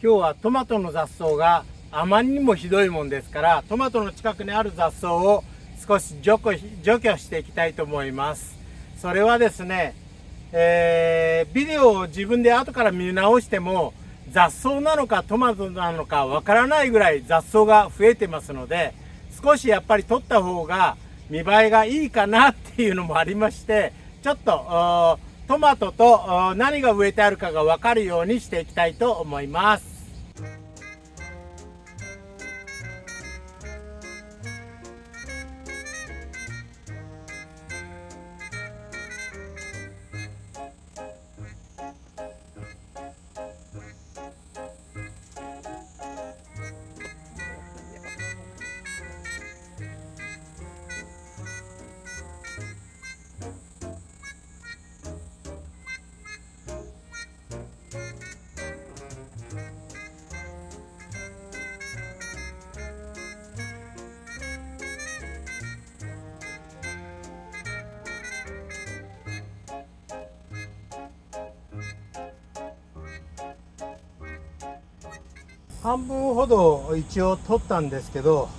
今日はトマトの雑草があまりにもひどいもんですから、トマトの近くにある雑草を少し除去していきたいと思います。それはですね、ビデオを自分で後から見直しても雑草なのかトマトなのかわからないぐらい雑草が増えてますので、少しやっぱり取った方が見栄えがいいかなっていうのもありまして、ちょっとトマトと何が植えてあるかが分かるようにしていきたいと思います。半分ほど一応取ったんですけど、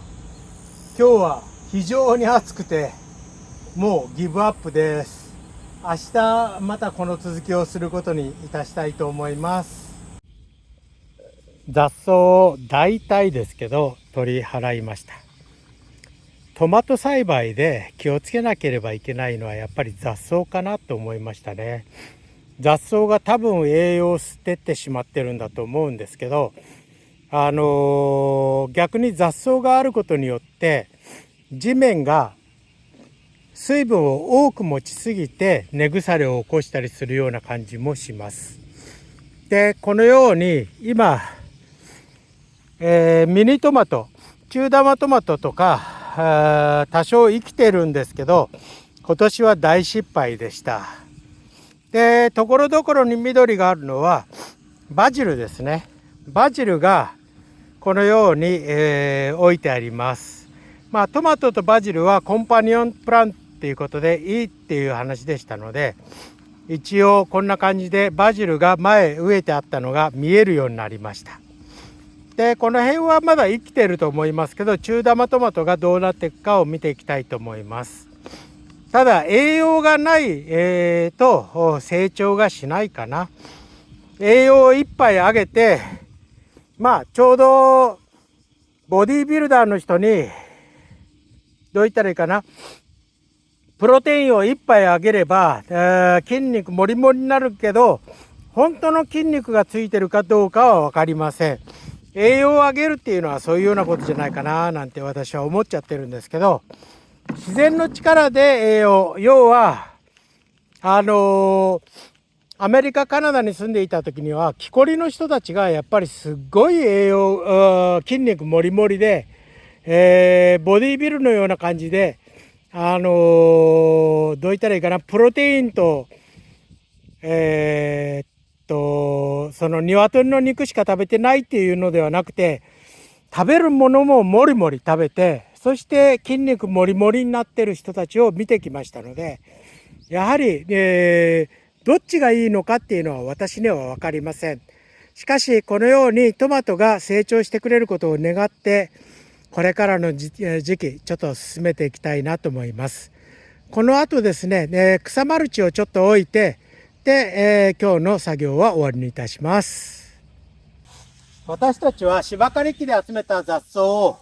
今日は非常に暑くてもうギブアップです。明日またこの続きをすることにいたしたいと思います。雑草を大体ですけど取り払いました。トマト栽培で気をつけなければいけないのはやっぱり雑草かなと思いましたね。雑草が多分栄養を吸ってってしまってるんだと思うんですけど、逆に雑草があることによって地面が水分を多く持ちすぎて根腐れを起こしたりするような感じもします。でこのように今、ミニトマト、中玉トマトとか多少生きてるんですけど、今年は大失敗でした。でところどころに緑があるのはバジルですね。バジルがこのように、置いてあります。トマトとバジルはコンパニオンプランっていうことでいいっていう話でしたので、一応こんな感じでバジルが前植えてあったのが見えるようになりました。でこの辺はまだ生きていると思いますけど、中玉トマトがどうなっていくかを見ていきたいと思います。ただ栄養がない、と成長がしないかな。栄養を一杯あげて、ちょうどボディービルダーの人にどう言ったらいいかな、プロテインを一杯あげれば、筋肉もりもりになるけど本当の筋肉がついてるかどうかは分かりません。栄養をあげるっていうのはそういうようなことじゃないかななんて私は思っちゃってるんですけど、自然の力で栄養、要はアメリカカナダに住んでいた時には木こりの人たちがやっぱりすっごい栄養、筋肉もりもりで、ボディービルのような感じでどう言ったらいいかな、プロテインとその鶏の肉しか食べてないっていうのではなくて、食べるものももりもり食べて、そして筋肉もりもりになってる人たちを見てきましたので、やはり、どっちがいいのかっていうのは私には分かりません。しかしこのようにトマトが成長してくれることを願って、これからの時期ちょっと進めていきたいなと思います。この後ですね、草マルチをちょっと置いて、で、今日の作業は終わりにいたします。私たちは芝刈り機で集めた雑草を、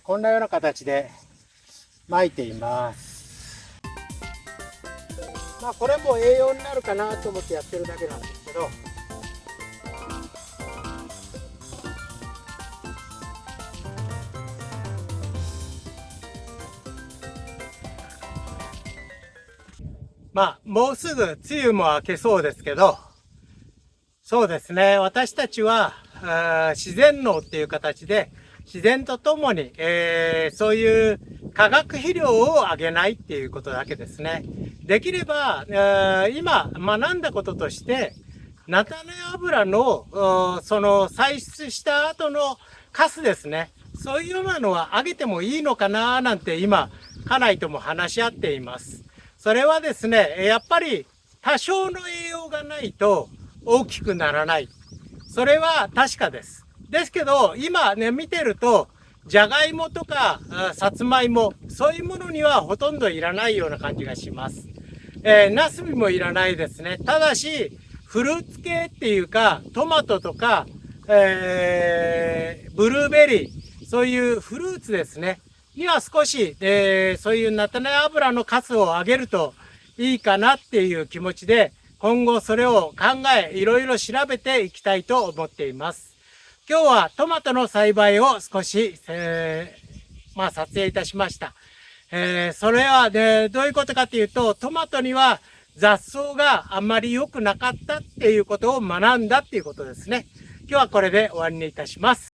こんなような形で撒いています。これも栄養になるかなと思ってやってるだけなんですけど、もうすぐ梅雨も明けそうですけど、そうですね、私たちは自然農っていう形で自然とともに、そういう化学肥料をあげないっていうことだけですね。できれば、今学んだこととして菜種油のその採出した後のカスですね、そういうようなのはあげてもいいのかななんて今家内とも話し合っています。それはですね、やっぱり多少の栄養がないと大きくならない。それは確かです。ですけど、今ね、見てると、じゃがいもとか、さつまいも、そういうものにはほとんどいらないような感じがします。ナスビもいらないですね。ただし、フルーツ系っていうか、トマトとか、ブルーベリー、そういうフルーツですね。には少し、そういう菜種油の数を上げるといいかなっていう気持ちで、今後それを考え、いろいろ調べていきたいと思っています。今日はトマトの栽培を少し、撮影いたしました。それは、ね、どういうことかというと、トマトには雑草があんまり良くなかったっていうことを学んだっていうことですね。今日はこれで終わりにいたします。